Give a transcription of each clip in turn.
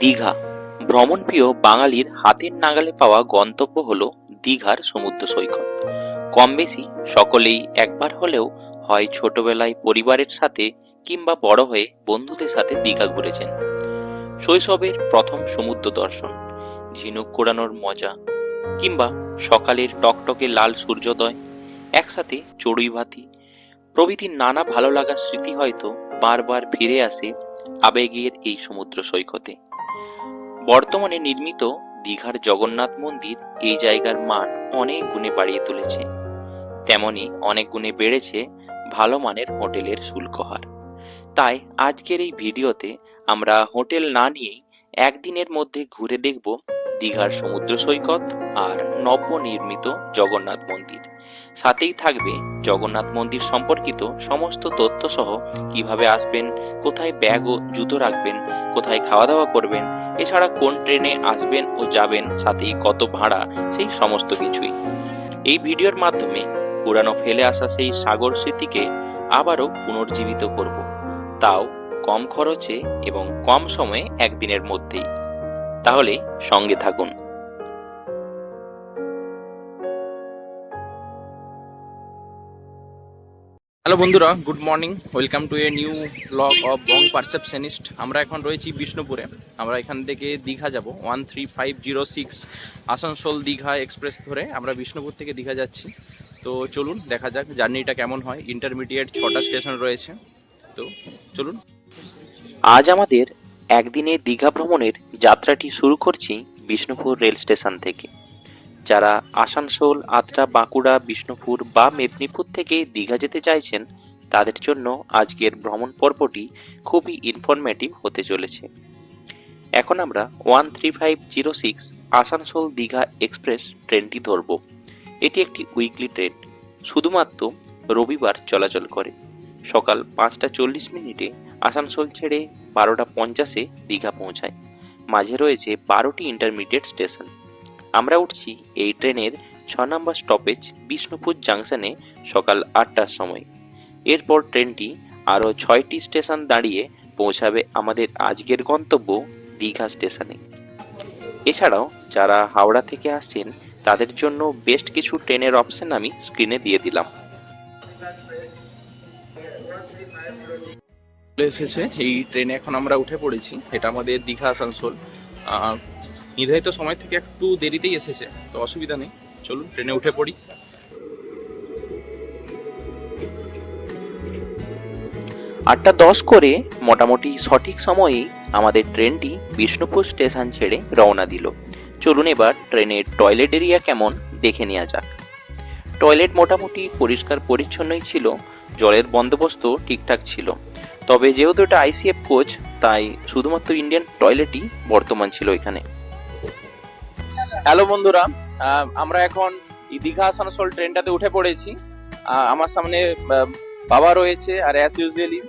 দীঘা ভ্রমণপ্রিয় বাঙালির হাতের নাগালে পাওয়া গন্তব্য হলো দীঘার সমুদ্র সৈকত। কম বেশি সকলেই একবার হলেও হয় ছোটবেলায় পরিবারের সাথে কিংবা বড় হয়ে বন্ধুদের সাথে দীঘা ঘুরেছেন। শৈশবের প্রথম সমুদ্র দর্শন, ঝিনুক কুড়ানোর মজা, কিংবা সকালের টকটকে লাল সূর্যোদয়, একসাথে চড়ুই ভাতি প্রভৃতি নানা ভালো লাগার স্মৃতি হয়তো বারবার ফিরে আসে আবেগের এই সমুদ্র সৈকতে। বর্তমানে নির্মিত দীঘার জগন্নাথ মন্দির এই জায়গার মান অনেক গুণে বাড়িয়ে তুলেছে, তেমনি অনেক গুণে বেড়েছে ভালো মানের হোটেলের শুল্কহার। তাই আজকের এই ভিডিওতে আমরা হোটেল না নিয়েই একদিনের মধ্যে ঘুরে দেখব দীঘার সমুদ্র সৈকত আর নবনির্মিত জগন্নাথ মন্দির। সাথেই থাকবে জগন্নাথ মন্দির সম্পর্কিত সমস্ত তথ্য সহ কিভাবে আসবেন, কোথায় ব্যাগ ও জুতো রাখবেন, কোথায় খাওয়া দাওয়া করবেন, এছাড়া কোন ট্রেনে আসবেন ও যাবেন, সাথেই কত ভাড়া, সেই সমস্ত কিছুই এই ভিডিওর মাধ্যমে পুরানো ফেলে আসা সেই সাগর স্মৃতিকে আবারও পুনর্জীবিত করব, তাও কম খরচে এবং কম সময়ে একদিনের মধ্যেই। তাহলে সঙ্গে থাকুন। হ্যালো বন্ধুরা, good morning, welcome to a new blog of Bong perceptionist. আমরা এখন রয়েছি বিষ্ণুপুরে। আমরা এখান থেকে দীঘা যাব 13506 আসানসোল দীঘা এক্সপ্রেস ধরে আমরা বিষ্ণুপুর থেকে দীঘা যাচ্ছি। তো চলুন দেখা যাক জার্নিটা কেমন হয়। ইন্টারমিডিয়েট 6টা স্টেশন রয়েছে, তো চলুন। আজ আমাদের একদিনের দীঘা ভ্রমণের যাত্রাটি শুরু করছি বিষ্ণুপুর রেল স্টেশন থেকে। যারা আসানসোল, আদ্রা, বাঁকুড়া, বিষ্ণুপুর বা মেদিনীপুর থেকে দীঘা যেতে চাইছেন, তাদের জন্য আজকের ভ্রমণ পর্বটি খুবই ইনফরমেটিভ হতে চলেছে। এখন আমরা 13506 আসানসোল দীঘা এক্সপ্রেস ট্রেনটি ধরব। এটি একটি উইকলি ট্রেন, শুধুমাত্র রবিবার চলাচল করে। সকাল 5:40 আসানসোল ছেড়ে 12:50 দীঘা পৌঁছায়। মাঝে রয়েছে 12টি ইন্টারমিডিয়েট স্টেশন। আমরা উঠছি এই ট্রেনের 6 নম্বর স্টপেজ বিষ্ণুপুর জাংশনে সকাল 8টার সময়। এরপর ট্রেনটি আরও 6টি স্টেশন দাঁড়িয়ে পৌঁছাবে আমাদের আজকের গন্তব্য দীঘা স্টেশনে। এছাড়াও যারা হাওড়া থেকে আসছেন, তাদের জন্য বেস্ট কিছু ট্রেনের অপশন আমি স্ক্রিনে দিয়ে দিলাম। এসেছে এই ট্রেনে, এখন আমরা উঠে পড়েছি। এটা আমাদের দীঘা আসানসোল। নির্ধারিত সময় থেকে একটু দেরিতেই এসেছে, তো অসুবিধা নেই। চলুন ট্রেনে উঠে পড়ি। 8:10 করে মোটামুটি সঠিক সময়েই আমাদের ট্রেনটি বিষ্ণুপুর স্টেশন ছেড়ে রওনা দিল। চলুন এবার ট্রেনের টয়লেট এরিয়া কেমন দেখে নেওয়া যাক। টয়লেট মোটামুটি পরিষ্কার পরিচ্ছন্নই ছিল, জলের বন্দোবস্ত ঠিকঠাক ছিল। তবে যেহেতু এটা আইসিএফ কোচ, তাই শুধুমাত্র ইন্ডিয়ান টয়লেটই বর্তমান ছিল এখানে। হ্যালো বন্ধুরা, আমরা এখন দীঘা আসানসোল ট্রেনটাতে উঠে পড়েছি। আমার সামনে বাবা রয়েছে, আর অ্যাজ ইউজুয়ালি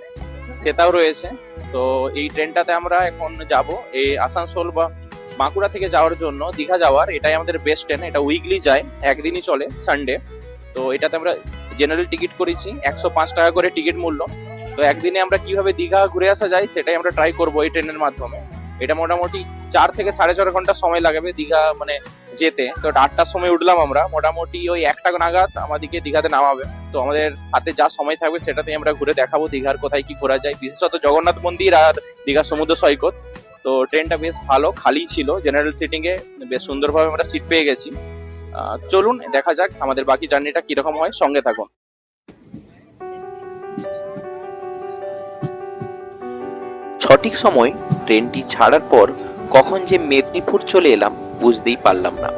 সেটাও রয়েছে। তো এই ট্রেনটাতে আমরা এখন যাব এই আসানসোল বা বাঁকুড়া থেকে যাওয়ার জন্য দীঘা যাওয়ার। এটাই আমাদের বেস্ট ট্রেন। এটা উইকলি যায়, একদিনই চলে, সানডে। তো এটাতে আমরা জেনারেল টিকিট করেছি, 105 টাকা করে টিকিট মূল্য। তো একদিনে আমরা কিভাবে দীঘা ঘুরে আসা যায় সেটাই আমরা ট্রাই করবো এই ট্রেনের মাধ্যমে। এটা মোটামুটি 4 থেকে 4.5 ঘন্টা সময় লাগবে দীঘা মানে যেতে। তো 8টার সময় উঠলাম আমরা, মোটামুটি ওই 1টা নাগাদ আমাদেরকে দীঘাতে নামাবে। তো আমাদের হাতে যা সময় থাকবে সেটাতেই আমরা ঘুরে দেখাবো দীঘার কোথায় কি ঘোরা যায়, বিশেষত জগন্নাথ মন্দির আর দীঘার সমুদ্র সৈকত। তো ট্রেনটা বেশ ভালো, খালি ছিল, জেনারেল সিটিং এ বেশ সুন্দরভাবে আমরা সিট পেয়ে গেছি। চলুন দেখা যাক আমাদের বাকি জার্নিটা কিরকম হয়, সঙ্গে থাকুন। সঠিক সময় ট্রেনটি ছাড়ার পর কখন যে মেদিনীপুর চলে এলাম বুঝতেই পারলাম না।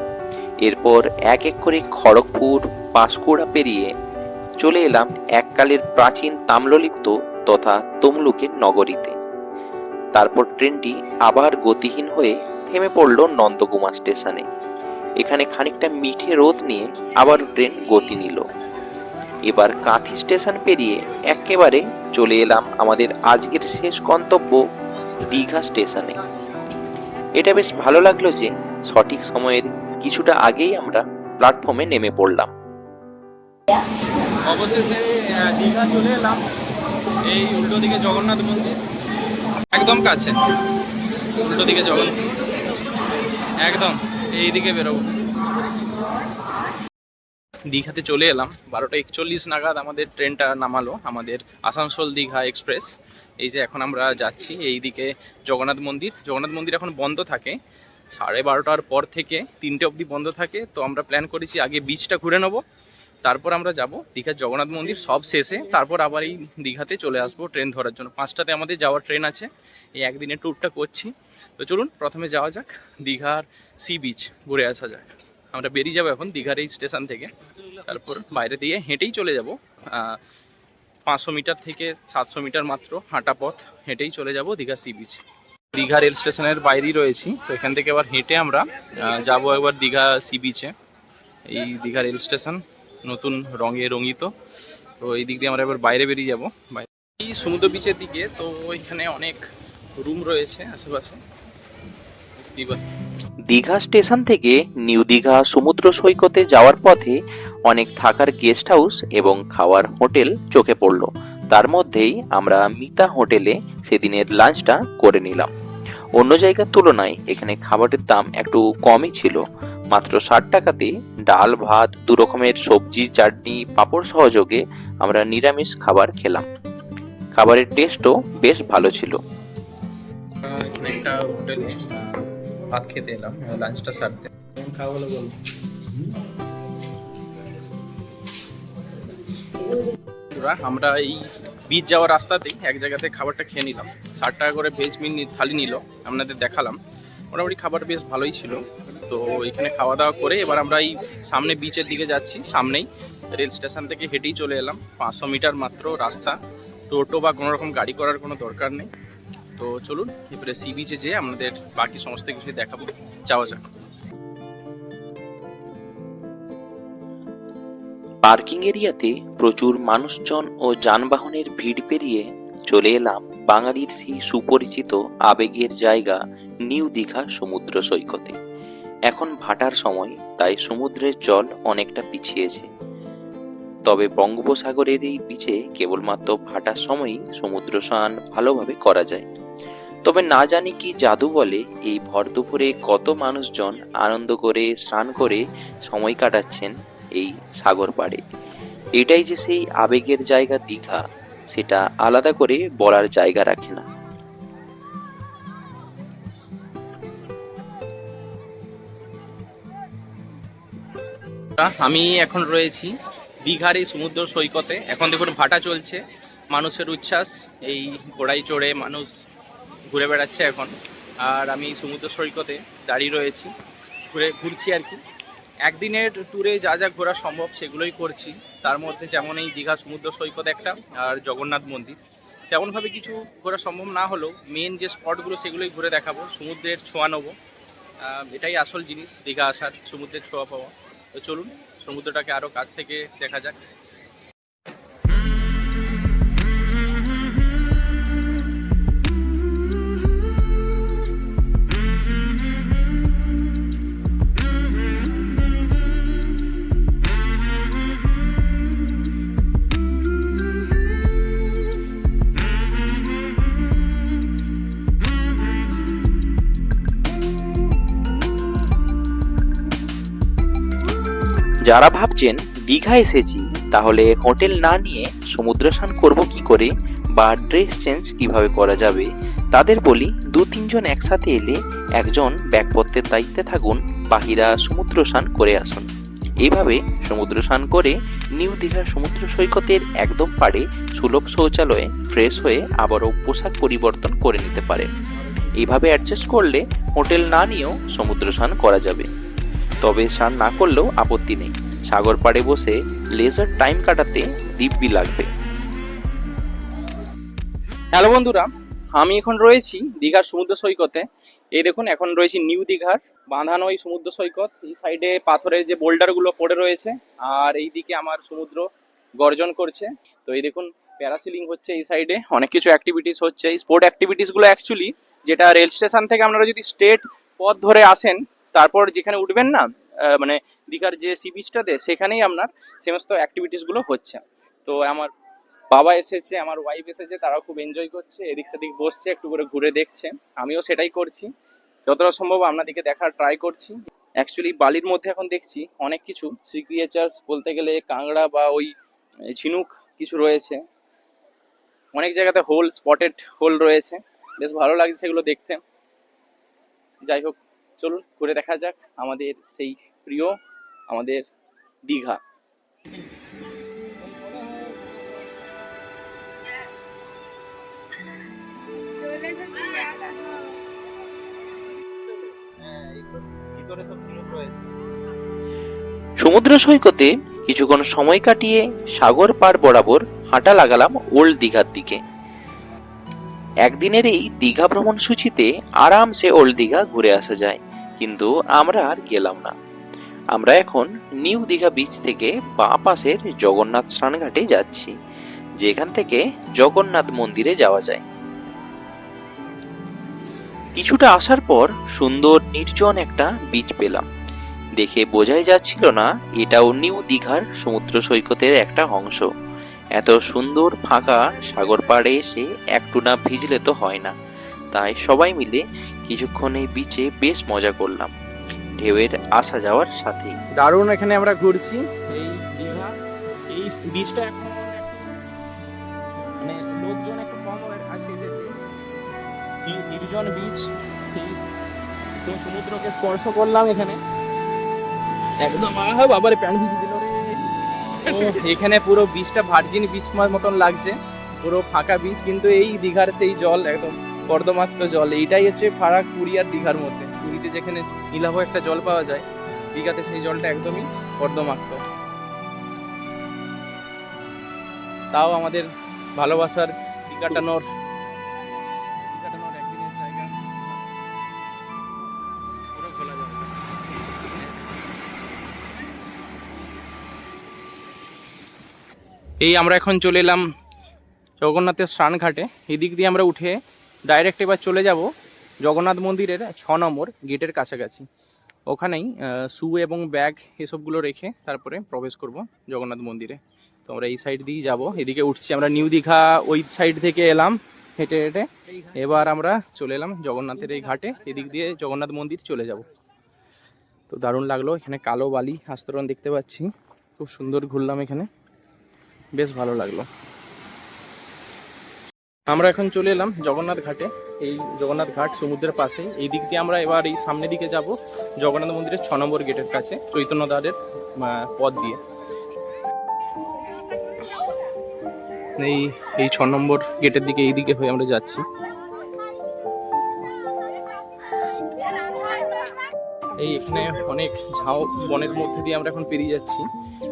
এরপর এক এক করে খড়গপুর, পাঁশকুড়া পেরিয়ে চলে এলাম এককালের প্রাচীন তাম্রলিপ্ত তথা তমলুকের নগরীতে। তারপর ট্রেনটি আবার গতিহীন হয়ে থেমে পড়ল নন্দকুমার স্টেশনে। এখানে খানিকটা মিঠে রোদ নিয়ে আবার ট্রেন গতি নিল। এবার কাঁথি স্টেশন পেরিয়ে একেবারে চলে এলাম আমাদের আজকের শেষ গন্তব্য দীঘা স্টেশনে। এটা বেশ ভালো লাগলো যে সঠিক সময়ের কিছুটা আগেই আমরা প্ল্যাটফর্মে নেমে পড়লাম। অবশেষে দীঘা চলে এলাম। এই উল্টো দিকে জগন্নাথ মন্দির, একদম কাছে। উল্টো দিকে জগন, একদম এইদিকে বেরোবো। দীঘাতে চলে এলাম, 12:41 নাগাদ আমাদের ট্রেনটা নামালো, আমাদের আসানসোল দীঘা এক্সপ্রেস। এই যে এখন আমরা যাচ্ছি এইদিকে জগন্নাথ মন্দির। জগন্নাথ মন্দির এখন বন্ধ থাকে, 12:30টার পর থেকে 3টে অবধি বন্ধ থাকে। তো আমরা প্ল্যান করেছি আগে বিচটা ঘুরে নেবো, তারপর আমরা যাব দীঘার জগন্নাথ মন্দির সব শেষে, তারপর আবার এই দীঘাতে চলে আসবো ট্রেন ধরার জন্য। 5টাতে আমাদের যাওয়ার ট্রেন আছে, এই একদিনের ট্যুরটা করছি। তো চলুন প্রথমে যাওয়া যাক দীঘার সি বিচ, ঘুরে আসা যাক। আমরা বেরিয়ে যাবো এখন দীঘার এই স্টেশন থেকে, তারপর বাইরে দিয়ে হেঁটেই চলে যাব। 500 মিটার থেকে 700 মিটার মাত্র হাঁটা পথ, হেঁটেই চলে যাব Digha sea beach. Digha rail স্টেশনের বাইরেই রয়েছি, তো এখান থেকে আবার হেঁটে আমরা যাব একবার দীঘা সি বিচে। এই দীঘা রেল স্টেশন নতুন রঙে রঙিত, তো এই দিক দিয়ে আমরা এবার বাইরে বেরিয়ে যাব। এই সমুদ্র বিচের দিকে, তো এখানে অনেক রুম রয়েছে আশেপাশে। দীঘা স্টেশন থেকে নিউ দীঘা সমুদ্র সৈকতে যাওয়ার পথে অনেক থাকার গেস্ট হাউস এবং খাওয়ার হোটেল চোখে পড়ল। তার মধ্যেই আমরা মিতা হোটেলে সেদিনের লাঞ্চটা করে নিলাম। অন্য জায়গার তুলনায় এখানে খাবারের দাম একটু কমই ছিল। মাত্র 60 টাকাতে ডাল ভাত 2 রকমের সবজি চাটনি পাঁপড় সহযোগে আমরা নিরামিষ খাবার খেলাম। খাবারের টেস্টও বেশ ভালো ছিল। এখানে একটা হোটেলে ভাত খেতে এলাম লাঞ্চটা সারতে। খাওয়া বলো বল। আমরা এই বিচ যাওয়ার রাস্তাতেই এক জায়গাতে খাবারটা খেয়ে নিলাম। 60 টাকা করে ভেজ মিল থালি নিল, আপনাদের দেখালাম। মোটামুটি খাবার বেশ ভালোই ছিল। তো এখানে খাওয়া দাওয়া করে এবার আমরা এই সামনে বিচের দিকে যাচ্ছি। সামনেই রেল স্টেশন থেকে হেঁটেই চলে এলাম, 500 মিটার মাত্র রাস্তা। টোটো বা কোনো রকম গাড়ি করার কোনো দরকার নেই। তো চলুন এবারে সি বিচে যেয়ে আমাদের বাকি সমস্ত কিছু দেখাবো, যাওয়া যাক। পার্কিং এরিয়াতে প্রচুর মানুষজন ও যানবাহনের ভিড় পেরিয়ে চলে এলাম বাঙালির সেই সুপরিচিত আবেগের জায়গা নিউ দীঘা সমুদ্র সৈকতে। এখন ভাটার সময়, তাই সমুদ্রের জল অনেকটা পিছিয়েছে। তবে বঙ্গোপসাগরের এই বিচে কেবলমাত্র ভাটার সময়ই সমুদ্র স্নান ভালোভাবে করা যায়। তবে না জানি কি জাদু বলে এই ভর দুপুরে কত মানুষজন আনন্দ করে স্নান করে সময় কাটাচ্ছেন এই সাগর পাড়ে। এটাই যে সেই আবেগের জায়গা দীঘা, সেটা আলাদা করে বলার জায়গা রাখে না। আমি এখন রয়েছি দীঘার এই সমুদ্র সৈকতে। এখন দেখুন ভাটা চলছে, মানুষের উচ্ছ্বাস, এই ঘোড়ায় চড়ে মানুষ ঘুরে বেড়াচ্ছে এখন। আর আমি সমুদ্র সৈকতে দাঁড়িয়ে রয়েছি, ঘুরছি আর কি। একদিনের ট্যুরে যা যা ঘোরা সম্ভব সেগুলোই করছি। তার মধ্যে যেমন এই দীঘা সমুদ্র সৈকত একটা, আর জগন্নাথ মন্দির। তেমনভাবে কিছু ঘোরা সম্ভব না হলেও মেন যে স্পটগুলো সেগুলোই ঘুরে দেখাবো, সমুদ্রের ছোঁয়া নেবো। এটাই আসল জিনিস দীঘা আসার, সমুদ্রের ছোঁয়া পাওয়া। তো চলুন সমুদ্রটাকে আরও কাছ থেকে দেখা যাক। যারা ভাবছেন দীঘা এসেছি তাহলে হোটেল না নিয়ে সমুদ্র স্নান করবো কি করে বা ড্রেস চেঞ্জ কিভাবে করা যাবে, তাদের বলি 2-3 জন একসাথে এলে একজন ব্যাগপত্রের দায়িত্বে থাকুন, বাকিরা সমুদ্র স্নান করে আসুন। এইভাবে সমুদ্র স্নান করে নিউ দীঘা সমুদ্র সৈকতের একদম পাড়ে সুলভ শৌচালয়ে ফ্রেশ হয়ে আবারও পোশাক পরিবর্তন করে নিতে পারেন। এইভাবে অ্যাডজাস্ট করলে হোটেল না নিয়েও সমুদ্র স্নান করা যাবে। তবে স্নান না করলেও আপত্তি নেই, সাগর পাড়ে বসে লেজার টাইম কাটাতে দিব্যি লাগবে। হ্যালো বন্ধুরা, আমি এখন রয়েছি দীঘার সমুদ্র সৈকতে। এই দেখুন এখন রয়েছি নিউ দীঘার বাঁধানো এই সমুদ্র সৈকত। এই সাইডে পাথরের যে বোল্ডারগুলো পড়ে রয়েছে, আর এই দিকে আমার সমুদ্র গর্জন করছে। তো এই দেখুন প্যারাসিলিং হচ্ছে, এই সাইডে অনেক কিছু অ্যাক্টিভিটিস হচ্ছে। এই স্পোর্ট অ্যাক্টিভিটিসগুলো অ্যাকচুয়ালি যেটা রেল স্টেশন থেকে আপনারা যদি স্ট্রেট পথ ধরে আসেন, তারপর যেখানে উঠবেন না, মানে দীঘার যে সি বিচটাতে, সেখানেই আপনার সমস্ত অ্যাক্টিভিটিসগুলো হচ্ছে। তো আমার বাবা এসেছে, আমার ওয়াইফ এসেছে, তারাও খুব এনজয় করছে, এদিক সেদিক বসছে, একটু করে ঘুরে দেখছে। আমিও সেটাই করছি, যতটা সম্ভব আপনাদেরকে দেখার ট্রাই করছি। অ্যাকচুয়ালি বালির মধ্যে এখন দেখছি অনেক কিছু সি ক্রিয়েচার্স বলতে গেলে কাংড়া বা ওই ঝিনুক কিছু রয়েছে, অনেক জায়গাতে হোল, স্পটেড হোল রয়েছে, বেশ ভালো লাগছে সেগুলো দেখতে। যাই হোক, চলুন ঘুরে দেখা যাক আমাদের সেই প্রিয় আমাদের দীঘা। ভিতরে সব ঝিনুক রয়েছে। সমুদ্র সৈকতে কিছুক্ষণ সময় কাটিয়ে সাগর পার বরাবর হাঁটা লাগালাম ওল্ড দীঘার দিকে। একদিনের এই দীঘা ভ্রমণ সূচিতে আরামসে ওল্ড দীঘা ঘুরে আসা যায়, কিন্তু আমরা আর গেলাম না। আমরা এখন নিউ দীঘা বিচ থেকে বাঁ পাশের জগন্নাথ স্নানঘাটে যাচ্ছি, যেখান থেকে জগন্নাথ মন্দিরে যাওয়া যায়। কিছুটা আসার পর সুন্দর নির্জন একটা বিচ পেলাম। দেখে বোঝাই যাচ্ছিল না এটাও নিউ দীঘার সমুদ্র সৈকতের একটা অংশ। এত সুন্দর ফাঁকা সাগর পাড়ে এসে একটু না ভিজলে তো হয় না, তাই সবাই মিলে কিছুক্ষণ এই বিচে বেশ মজা করলাম, ঢেউয়ের আসা যাওয়ার সাথেই। দারুণ, এখানে আমরা ঘুরছি এই দীঘা। এই বিচটা এখন মানে লোকজন একটু কম এসেছে, নির্জন বিচ। তো সমুদ্রকে স্পর্শ করলাম এখানে, একদম বাবারে প্যান্ট ভিজে দিল রে। তো এখানে পুরো বিচটা ভার্জিন বিচ মতন লাগছে, পুরো ফাঁকা বিচ, কিন্তু এই দীঘার সেই জল একদম কর্দমাক্ত জল। এইটাই হচ্ছে ফারাক পুরী আর দীঘার মধ্যে। পুরীতে যেখানে নীলাভ একটা জল পাওয়া যায়, দীঘাতে সেই জলটা একদমই কর্দমাক্ত। তাও আমাদের ভালোবাসার কাটানোর একদিনের জায়গা, পুরো খোলা যাবে। এই আমরা এখন চলে এলাম জগন্নাথের স্নানঘাটে। এদিক দিয়ে আমরা উঠে ডাইরেক্ট এবার চলে যাব জগন্নাথ মন্দিরের 6 নম্বর গেটের কাছাকাছি। ওখানেই শু এবং ব্যাগ এসবগুলো রেখে তারপরে প্রবেশ করব জগন্নাথ মন্দিরে। তো আমরা এই সাইড দিয়েই যাব, এদিকে উঠছি আমরা। নিউ দীঘা ওই সাইড থেকে এলাম হেঁটে হেঁটে, এবার আমরা চলে এলাম জগন্নাথের এই ঘাটে, এদিক দিয়ে জগন্নাথ মন্দির চলে যাব। তো দারুণ লাগলো, এখানে কালো বালি আস্তরণ দেখতে পাচ্ছি, খুব সুন্দর ঘুরলাম এখানে, বেশ ভালো লাগলো। আমরা এখন চলে এলাম জগন্নাথ ঘাটে। এই জগন্নাথ ঘাট সমুদ্রের পাশে, এই দিক দিয়ে আমরা এবার এই সামনের দিকে যাব জগন্নাথ মন্দিরের 6 নম্বর গেটের কাছে, চৈতন্যদ্বারের পথ দিয়ে। এই 6 নম্বর গেটের দিকে এই দিকে হয়ে আমরা যাচ্ছি। এই এখানে অনেক ঝাউ বনের মধ্যে দিয়ে আমরা এখন পেরিয়ে যাচ্ছি,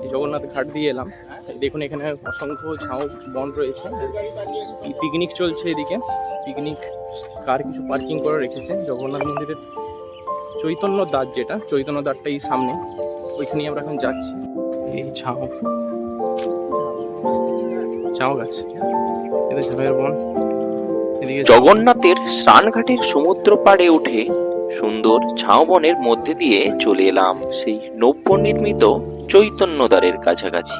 এই জগন্নাথ ঘাট দিয়ে এলাম। দেখুন এখানে অসংখ্য ঝাউ বন রয়েছে, পিকনিক চলছে এদিকে, পিকনিক কার কিছু পার্কিং করে রেখেছে। জগন্নাথ মন্দিরের চৈতন্য দ্বার, যেটা চৈতন্য দ্বারটা এই সামনে, ওইখানেই আমরা এখন যাচ্ছি। এই ঝাউ গাছ, এদের ঝাউয়ের বন। জগন্নাথের স্নানঘাটের সমুদ্র পাড়ে উঠে সুন্দর ঝাউবনের মধ্যে দিয়ে চলে এলাম সেই নব্যনির্মিত চৈতন্যদ্বারের কাছাকাছি।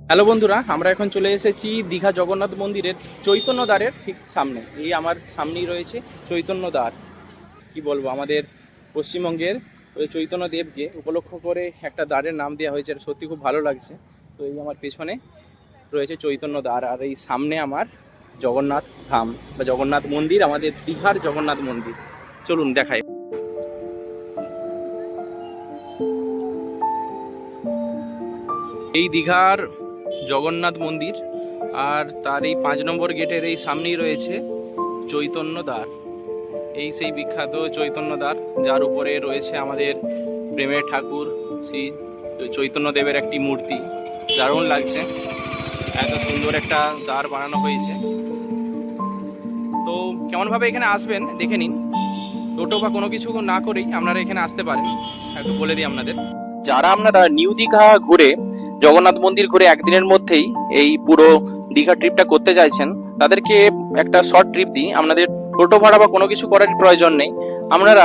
হ্যালো বন্ধুরা, আমরা এখন চলে এসেছি দীঘা জগন্নাথ মন্দিরের চৈতন্যদ্বারের ঠিক সামনে। এই আমার সামনেই রয়েছে চৈতন্যদ্বার। কি বলবো, আমাদের পশ্চিমবঙ্গের ওই চৈতন্যদেবকে উপলক্ষ করে একটা দ্বারের নাম দেওয়া হয়েছে, সত্যি খুব ভালো লাগছে। তো এই আমার পেছনে রয়েছে চৈতন্যদ্বার, আর এই সামনে আমার জগন্নাথ ধাম বা জগন্নাথ মন্দির, আমাদের দীঘার জগন্নাথ মন্দির। চলুন দেখাই। এই দীঘার জগন্নাথ মন্দির, আর তার এই 5 নম্বর গেটের এই সামনেই রয়েছে চৈতন্যদ্বার। এই সেই বিখ্যাত চৈতন্যদ্বার, যার উপরে রয়েছে আমাদের প্রেমের ঠাকুর শ্রী চৈতন্যদেবের একটি মূর্তি। দারুণ লাগছে, এত সুন্দর একটা দ্বার বানানো হয়েছে। তো কেমনভাবে এখানে আসবেন দেখে নিন। টোটো বা কোনো কিছু না করেই আপনারা এখানে আসতে পারেন। একটু বলে দিই আপনাদের, যারা আপনারা নিউ দীঘা ঘুরে জগন্নাথ মন্দির ঘুরে একদিনের মধ্যেই এই পুরো দীঘা ট্রিপটা করতে চাইছেন, তাদেরকে একটা শর্ট ট্রিপ দিই। আপনাদের টোটো ভাড়া বা কোনো কিছু করার প্রয়োজন নেই। আপনারা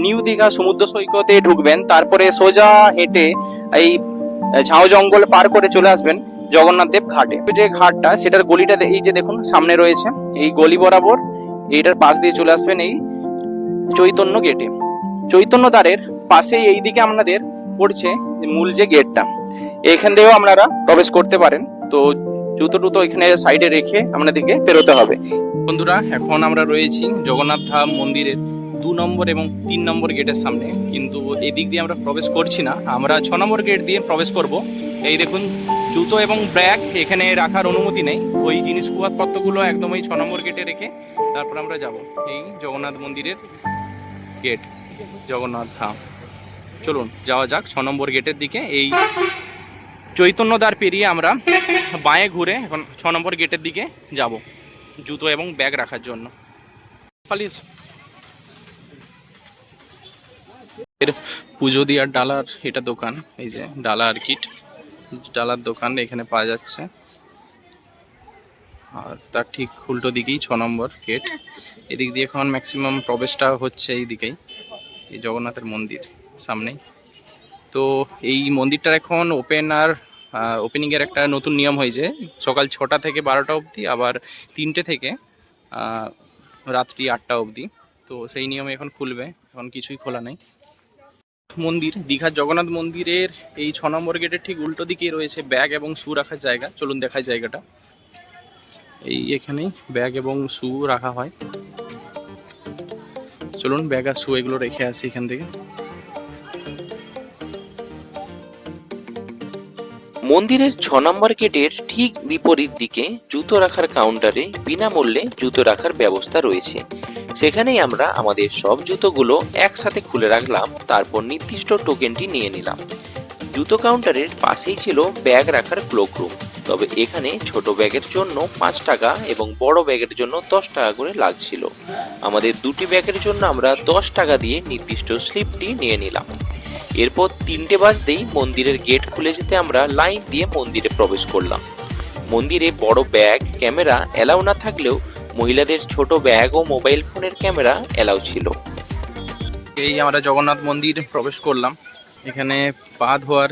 নিউ দীঘা সমুদ্র সৈকতে ঢুকবেন, তারপরে সোজা হেঁটে এই ঝাউ জঙ্গল পার করে চলে আসবেন জগন্নাথ দেব ঘাটে। যে ঘাটটা সেটার গলিটা এই যে দেখুন সামনে রয়েছে, এই গলি বরাবর এইটার পাশ দিয়ে চলে আসবেন এই চৈতন্য গেটে। চৈতন্য দ্বারের পাশেই এইদিকে আপনাদের পড়ছে মূল যে গেটটা, এখান দিয়েও আপনারা প্রবেশ করতে পারেন। তো জুতো টুতো এখানে সাইডে রেখে আপনাদেরকে বেরোতে হবে। বন্ধুরা, এখন আমরা রয়েছি জগন্নাথ ধাম মন্দিরের 2 নম্বর এবং 3 নম্বর গেটের সামনে, কিন্তু এদিক দিয়ে আমরা প্রবেশ করছি না, আমরা 6 নম্বর গেট দিয়ে প্রবেশ করব। এই দেখুন, জুতো এবং ব্যাগ এখানে রাখার অনুমতি নেই, ওই জিনিসপত্রগুলো একদম ওই 6 নম্বর গেটে রেখে তারপর আমরা যাব এই জগন্নাথ মন্দিরের গেট, জগন্নাথ ধাম। চলুন যাওয়া যাক 6 নম্বর গেটের দিকে। এই চৈতন্য দ্বার পেরিয়ে আমরা বাঁয়ে ঘুরে এখন 6 নম্বর গেটের দিকে যাব জুতো এবং ব্যাগ রাখার জন্য। প্লিজ পুজো দিয়ার ডালার এটা দোকান, এই যে ডালা আর কিট, ডালার দোকান এখানে পাওয়া যাচ্ছে। আর তার ঠিক উল্টো দিকেই 6 নম্বর গেট। এদিক দিয়ে এখন ম্যাক্সিমাম প্রবেশটা হচ্ছে এই দিকেই, এই জগন্নাথের মন্দির সামনেই। তো এই মন্দিরটার এখন ওপেনিংয়ের একটা নতুন নিয়ম হয়েছে, সকাল 6টা থেকে 12টা অবধি, আবার 3টে থেকে রাত্রি 8টা অবধি। তো সেই নিয়মে এখন খুলবে, এখন কিছুই খোলা নেই। মন্দির দীঘার জগন্নাথ মন্দিরের এই 6 নম্বর গেটের ঠিক উল্টো দিকেই রয়েছে ব্যাগ এবং শু রাখার জায়গা। চলুন দেখাই জায়গাটা। এই এখানেই ব্যাগ এবং শু রাখা হয়। চলুন ব্যাগ আর শু এগুলো রেখে আসি এখান থেকে। মন্দিরের 6 নম্বর গেটের ঠিক বিপরীত দিকে জুতো রাখার কাউন্টারে বিনামূল্যে জুতো রাখার ব্যবস্থা রয়েছে। সেখানেই আমরা আমাদের সব জুতোগুলো একসাথে খুলে রাখলাম, তারপর নির্দিষ্ট টোকেনটি নিয়ে নিলাম। জুতো কাউন্টারের পাশেই ছিল ব্যাগ রাখার ক্লোক রুম, তবে এখানে ছোট ব্যাগের জন্য 5 টাকা এবং বড় ব্যাগের জন্য 10 টাকা করে লাগছিল। আমাদের দুটি ব্যাগের জন্য আমরা 10 টাকা দিয়ে নির্দিষ্ট স্লিপটি নিয়ে নিলাম। এরপর 3টে বাজতেই মন্দিরের গেট খুলে যেতে আমরা লাইন দিয়ে মন্দিরে প্রবেশ করলাম। মন্দিরে বড় ব্যাগ ক্যামেরা এলাও না থাকলেও মহিলাদের ছোট ব্যাগ ও মোবাইল ফোনের ক্যামেরা এলাও ছিল। এই আমরা জগন্নাথ মন্দির প্রবেশ করলাম, এখানে পা ধোয়ার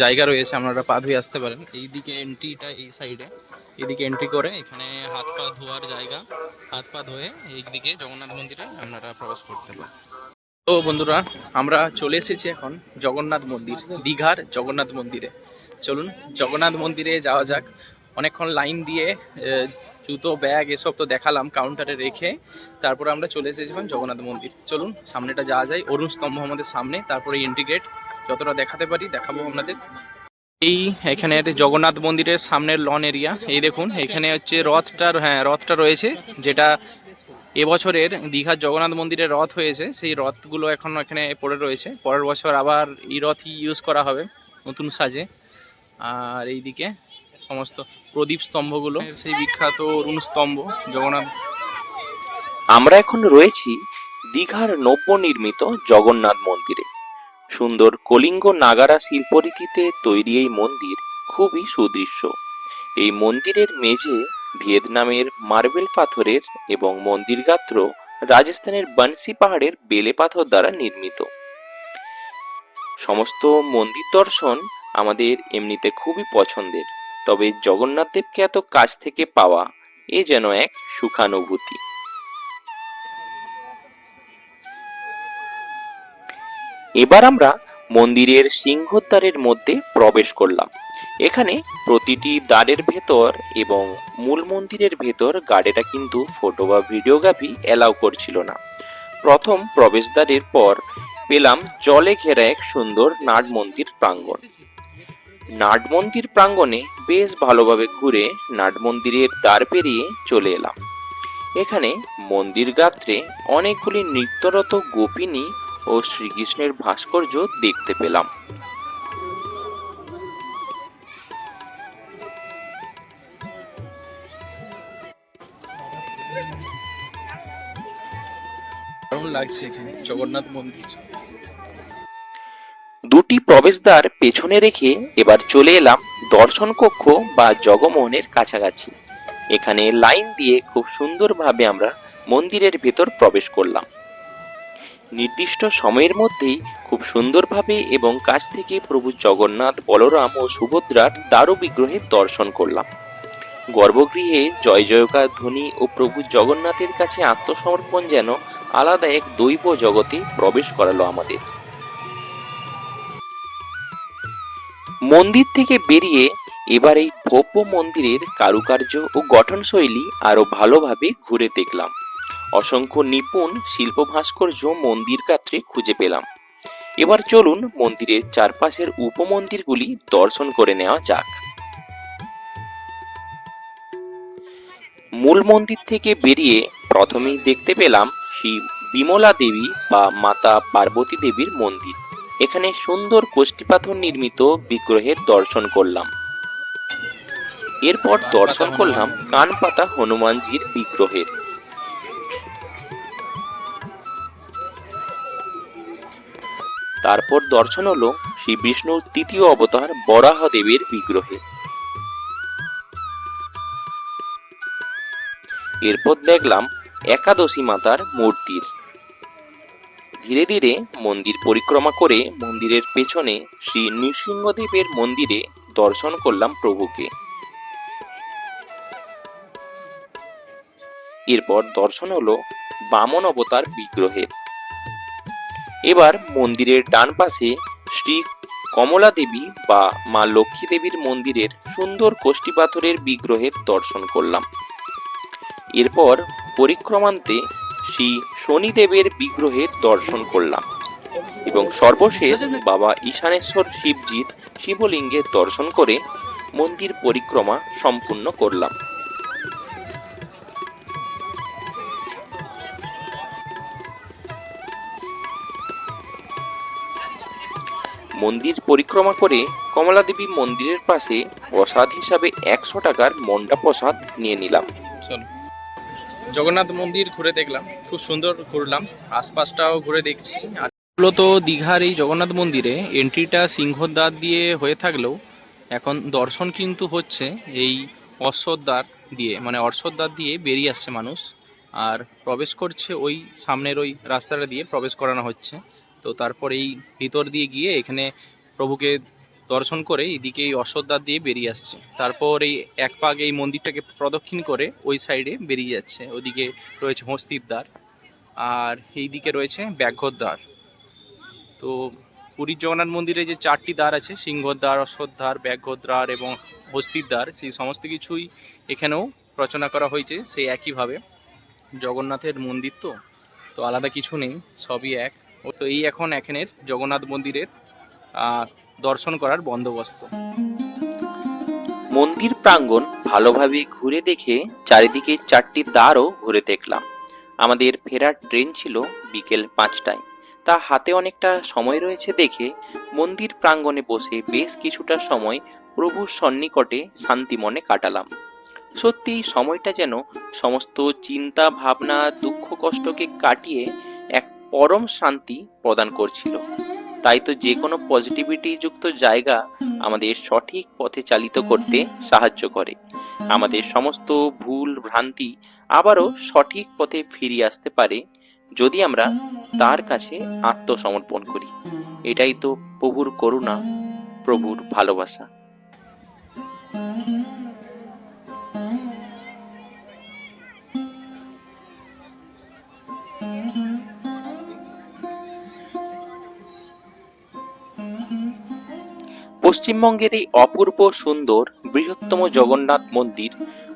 জায়গা রয়েছে, আপনারা পা ধুয়ে আসতে পারেন। এইদিকে এন্ট্রিটা এই সাইডে, এদিকে এন্ট্রি করে এখানে হাত পা ধোয়ার জায়গা, হাত পা ধুয়ে এইদিকে জগন্নাথ মন্দিরে আপনারা প্রবেশ করতে পারেন। তো বন্ধুরা, আমরা চলে এসেছি এখন জগন্নাথ মন্দির, দীঘার জগন্নাথ মন্দিরে। চলুন জগন্নাথ মন্দিরে যাওয়া যাক। অনেকক্ষণ লাইন দিয়ে জুতো ব্যাগ এসব তো দেখালাম কাউন্টারে রেখে, তারপরে আমরা চলে এসেছিলাম জগন্নাথ মন্দির। চলুন সামনেটা যাওয়া যায়, অরুণ স্তম্ভ আমাদের সামনে, তারপরে এন্ট্রি গেট, যতটা দেখাতে পারি দেখাবো আপনাদের। এই এখানে জগন্নাথ মন্দিরের সামনের লন এরিয়া, এই দেখুন এখানে হচ্ছে রথটা রয়েছে, যেটা এবছরের দীঘার জগন্নাথ মন্দিরের রথ হয়েছে, সেই রথগুলো এখন এখানে পড়ে রয়েছে। পরের বছর আবার এই রথই ইউজ করা হবে নতুন সাজে। আর এইদিকে সমস্ত প্রদীপ স্তম্ভগুলো, সেই বিখ্যাত অরুণ স্তম্ভ জগন্নাথ। আমরা এখন রয়েছি দীঘার নবনির্মিত জগন্নাথ মন্দিরে। সুন্দর কলিঙ্গ নাগারা শিল্পরীতিতে তৈরি এই মন্দির খুবই সুদৃশ্য। এই মন্দিরের মেঝে ভিয়েতনামের মার্বেল পাথরের এবং মন্দির গাত্র রাজস্থানের বানসি পাহাড়ের বেলে পাথর দ্বারা নির্মিত। সমস্ত মন্দির দর্শন আমাদের এমনিতে খুবই পছন্দের, তবে জগন্নাথ দেবকে এত কাছ থেকে পাওয়া এ যেন এক সুখানুভূতি। এবার আমরা মন্দিরের সিংহদ্বারের মধ্যে প্রবেশ করলাম। এখানে প্রতিটি দ্বারের ভেতর এবং মূল মন্দিরের ভেতর গার্ডেরা কিন্তু ফটো বা ভিডিওগ্রাফি এলাও করছিল না। প্রথম প্রবেশদ্বারের পর পেলাম জলে ঘেরা এক সুন্দর নাট মন্দির প্রাঙ্গণ। নাট মন্দির প্রাঙ্গণে বেশ ভালোভাবে ঘুরে নাট মন্দিরের দ্বার পেরিয়ে চলে এলাম। এখানে মন্দির গাত্রে অনেকগুলি নৃত্যরত গোপিনী ও শ্রীকৃষ্ণের ভাস্কর্য দেখতে পেলাম। দারুণ লাগছে এখানে জগন্নাথ মন্দির। দুটি প্রবেশদ্বার পেছনে রেখে এবার চলে এলাম দর্শন কক্ষ বা জগমোহনের কাছাকাছি। এখানে লাইন দিয়ে খুব সুন্দরভাবে আমরা মন্দিরের ভেতর প্রবেশ করলাম। নির্দিষ্ট সময়ের মধ্যেই খুব সুন্দরভাবে এবং কাছ থেকে প্রভু জগন্নাথ, বলরাম ও সুভদ্রার দারু বিগ্রহের দর্শন করলাম। গর্ভগৃহে জয় জয়কার ধ্বনি ও প্রভু জগন্নাথের কাছে আত্মসমর্পণ যেন আলাদা এক দৈব জগতে প্রবেশ করালো আমাদের। মন্দির থেকে বেরিয়ে এবার এই ভব্য মন্দিরের কারুকার্য ও গঠনশৈলী আরো ভালোভাবে ঘুরে দেখলাম। অসংখ্য নিপুণ শিল্প ভাস্কর্য মন্দির গাত্রে খুঁজে পেলাম। এবার চলুন মন্দিরের চারপাশের উপমন্দিরগুলি দর্শন করে নেওয়া যাক। মূল মন্দির থেকে বেরিয়ে প্রথমেই দেখতে পেলাম শ্রী বিমলা দেবী বা মাতা পার্বতী দেবীর মন্দির। এখানে সুন্দর কষ্টিপাথর নির্মিত বিগ্রহের দর্শন করলাম। এরপর দর্শন করলাম কানপাতা হনুমানজির বিগ্রহের। তারপর দর্শন হলো শ্রী বিষ্ণুর তৃতীয় অবতার বরাহ দেবীর বিগ্রহে। এরপর দেখলাম একাদশী মাতার মূর্তির। ধীরে ধীরে মন্দির পরিক্রমা করে মন্দিরের পেছনে শ্রী নৃসিংহদেবের মন্দিরে দর্শন করলাম প্রভুকে। এরপর দর্শন হলো বামন অবতার বিগ্রহের। এবার মন্দিরের ডান পাশে শ্রী কমলা দেবী বা মা লক্ষ্মী দেবীর মন্দিরের সুন্দর কষ্টিপাথরের বিগ্রহের দর্শন করলাম। এরপর পরিক্রমান্তে শ্রী শনিদেবের বিগ্রহের দর্শন করলাম এবং সর্বশেষ বাবা ঈশানেশ্বর শিবজির শিবলিঙ্গের দর্শন করে মন্দির পরিক্রমা সম্পূর্ণ করলাম। মন্দির পরিক্রমা করে কমলা দেবী মন্দিরের পাশে প্রসাদ হিসাবে 100 টাকার মন্ডা প্রসাদ নিয়ে নিলাম। চলো, জগন্নাথ মন্দির ঘুরে দেখলাম, খুব সুন্দর ঘুরলাম, আশপাশটাও ঘুরে দেখছি। আর মূলত দীঘার এই জগন্নাথ মন্দিরে এন্ট্রিটা সিংহদ্বার দিয়ে হয়ে থাকলেও এখন দর্শন কিন্তু হচ্ছে এই অশ্বদ্বার দিয়ে, মানে অশ্বদ্বার দিয়ে বেরিয়ে আসছে মানুষ আর প্রবেশ করছে ওই সামনের ওই রাস্তাটা দিয়ে প্রবেশ করানো হচ্ছে। তো তারপর এই ভিতর দিয়ে গিয়ে এখানে প্রভুকে দর্শন করে এইদিকে এই অশ্বদ্বার দিয়ে বেরিয়ে আসছে। তারপর এই এক পাক এই মন্দিরটাকে প্রদক্ষিণ করে ওই সাইডে বেরিয়ে যাচ্ছে। ওদিকে রয়েছে হস্তির দ্বার আর এই দিকে রয়েছে ব্যাঘ্রদ্বার। তো পুরীর জগন্নাথ মন্দিরে যে 4টি দ্বার আছে, সিংহদ্বার, অশ্বদ্বার, ব্যাঘ্রদ্বার এবং হস্তির দ্বার, সেই সমস্ত কিছুই এখানেও রচনা করা হয়েছে সেই একইভাবে। জগন্নাথের মন্দির তো তো আলাদা কিছু নেই, সবই এক। তো এই এখন এখানের জগন্নাথ মন্দিরের দর্শন করার বন্দোবস্ত। মন্দির প্রাঙ্গণ ভালোভাবে ঘুরে দেখে চারিদিকে 4টি দ্বারও ঘুরে দেখলাম। আমাদের ফেরার ট্রেন ছিল বিকেল 5টায়। তা হাতে অনেকটা সময় রয়েছে দেখে মন্দির প্রাঙ্গণে বসে বেশ কিছুটা সময় প্রভুর সন্নিকটে শান্তি মনে কাটালাম। সত্যি সময়টা যেন সমস্ত চিন্তা ভাবনা দুঃখ কষ্টকে কাটিয়ে এক পরম শান্তি প্রদান করছিল। তাই তো যে কোনো পজিটিভিটি যুক্ত জায়গা আমাদের সঠিক পথে চালিত করতে সাহায্য করে। আমাদের সমস্ত ভুল ভ্রান্তি আবারও সঠিক পথে ফিরিয়ে আসতে পারে যদি আমরা তার কাছে আত্মসমর্পণ করি। এটাই তো প্রভুর করুণা, প্রভুর ভালোবাসা। পশ্চিমবঙ্গের এই অপূর্ব সুন্দর বৃহত্তম জগন্নাথ মন্দির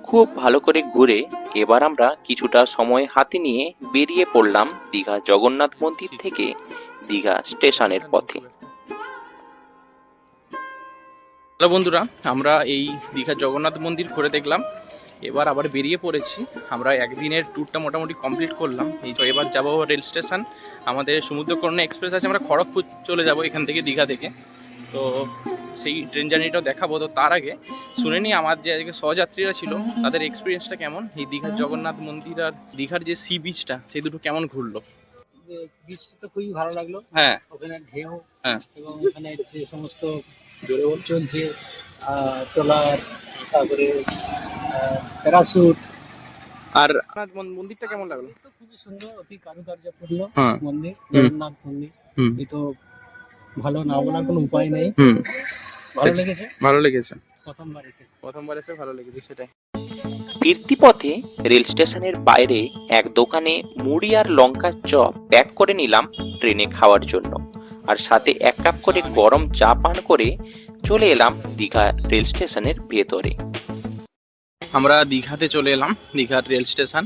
খুব ভালো করে ঘুরে এবার আমরা কিছুটা সময় হাতে নিয়ে বেরিয়ে পড়লাম দীঘা জগন্নাথ মন্দির থেকে দীঘা স্টেশনের পথে। হ্যালো বন্ধুরা, আমরা এই দীঘা জগন্নাথ মন্দির ঘুরে দেখলাম, এবার আবার বেরিয়ে পড়েছি। আমরা একদিনের ট্যুরটা মোটামুটি কমপ্লিট করলাম। এই তো এবার যাবো রেল স্টেশন, আমাদের সমুদ্রকন্যা এক্সপ্রেস আছে, আমরা খড়গপুর চলে যাব এখান থেকে, দীঘা থেকে। তো সেই ট্রেন জার্নিটাও দেখাবো। তো তার আগে শুনে নিই আমার যে আজকে সহযাত্রীরা ছিল তাদের এক্সপিরিয়েন্সটা কেমন, এই দীঘার জগন্নাথ মন্দির আর দীঘার যে সি বিচটা সেই দুটো কেমন ঘুরলো। বিচটা তো খুবই ভালো লাগলো। হ্যাঁ, ওখানে ঢেউ, হ্যাঁ, এবং এখানে যে সমস্ত চলছে ট্রলার, তারপরে প্যারাশুট, আর আপনার মন্দিরটা কেমন লাগলো? এই তো খুবই সুন্দর, অতি কারুকার্যপূর্ণ হ্যাঁ। মন্দির, হুম। জগন্নাথ মন্দির। হুম। এই তো ভালো না বলার কোনো উপায় নেই। হুম, ভালো লেগেছে, ভালো লেগেছে। প্রথমবার এসে। ভালো লেগেছে সেটাই। ফিরতি পথে রেল স্টেশনের বাইরে এক দোকানে মুড়ি আর লঙ্কার চপ প্যাক করে নিলাম ট্রেনে খাওয়ার জন্য, আর সাথে 1 কাপ করে গরম চা পান করে চলে এলাম দীঘা রেল স্টেশনের ভেতরে। আমরা দীঘাতে চলে এলাম, দীঘার রেল স্টেশন।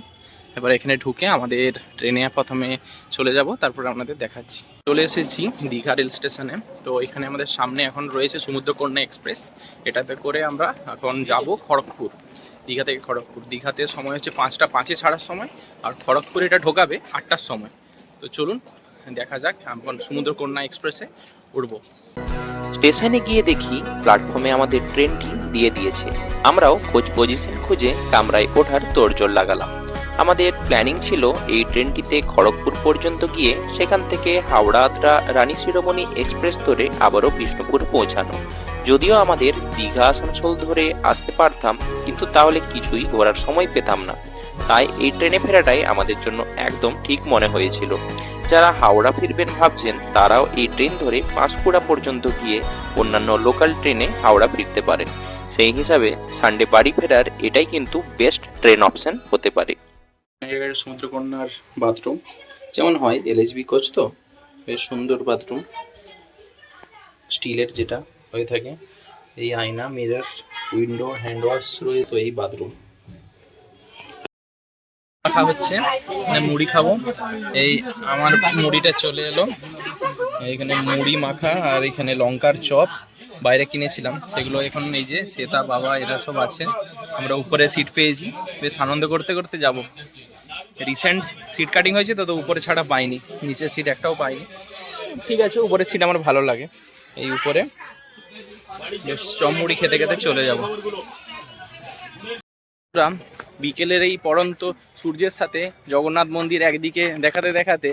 এবার এখানে ঢুকে আমাদের ট্রেনে প্রথমে চলে যাব, তারপর আপনাদের দেখাচ্ছি। চলে এসেছি দীঘা রেল স্টেশনে। তো এখানে আমাদের সামনে এখন রয়েছে সমুদ্রকন্যা এক্সপ্রেস। এটাতে করে আমরা এখন যাব খড়গপুর। দীঘা থেকে খড়গপুর। দীঘাতে সময় হচ্ছে 5টা 5-এ ছাড়ার সময়, আর খড়গপুর এটা ঢোকাবে 8টার সময়। তো চলুন দেখা যাক, এখন সমুদ্রকন্যা এক্সপ্রেসে উঠবো। স্টেশনে গিয়ে দেখি প্ল্যাটফর্মে আমাদের ট্রেনটি দিয়ে দিয়েছে। আমরাও খোঁজ পজিশন খুঁজে কামরায় ওঠার তোড়জোড় লাগালাম। আমাদের প্ল্যানিং ছিল এই ট্রেনটিতে খড়গপুর পর্যন্ত গিয়ে সেখান থেকে হাওড়া রানী শিরোমণি এক্সপ্রেস ধরে আবারও বিষ্ণুপুর পৌঁছানো। যদিও আমাদের দীঘা আসানসোল ধরে আসতে পারতাম, কিন্তু তাহলে কিছুই ঘোরার সময় পেতাম না। তাই এই ট্রেনে ফেরাটাই আমাদের জন্য একদম ঠিক মনে হয়েছিল। যারা হাওড়া ফিরবেন ভাবছেন তারাও এই ট্রেন ধরে পাঁশকুড়া পর্যন্ত গিয়ে অন্যান্য লোকাল ট্রেনে হাওড়া ফিরতে পারেন। সেই হিসাবে সানডে বাড়ি ফেরার এটাই কিন্তু বেস্ট ট্রেন অপশন হতে পারে। সমুদ্রকন্যার বাথরুম যেমন হয় এলএসবি কোচ, তো বেশ সুন্দর বাথরুম, স্টিলের যেটা হয়ে থাকে। এই আয়না, মিরর, উইন্ডো, হ্যান্ড ওয়াশ রয়েছে। তো এই বাথরুম খাওয়া হচ্ছে, মানে মুড়ি খাবো। এই আমার মুড়িটা চলে এলো, এখানে মুড়ি মাখা আর এখানে লঙ্কার চপ বাইরে কিনেছিলাম, সেগুলো এখন এই যে শ্বেতা, বাবা এরা সব আছে। আমরা উপরে সিট পেয়েছি, বেশ আনন্দ করতে করতে যাব। রিসেন্ট সিট কাটিং হয়েছে তো, উপরে ছাড়া পাইনি, নিচের সিট একটাও পাইনি। ঠিক আছে, উপরের সিট আমার ভালো লাগে। এই উপরে বেশ চপ মুড়ি খেতে খেতে চলে যাব। বিকেলের এই পড়ন্ত সূর্যের সাথে জগন্নাথ মন্দির একদিকে দেখাতে দেখাতে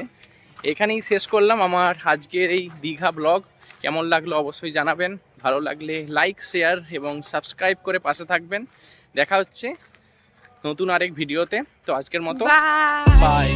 এখানেই শেষ করলাম আমার আজকের এই দীঘা ব্লগ। কেমন লাগলো অবশ্যই জানাবেন। ভালো লাগলে লাইক, শেয়ার এবং সাবস্ক্রাইব করে পাশে থাকবেন। দেখা হচ্ছে নতুন আরেক ভিডিওতে। তো আজকের মতো বাই।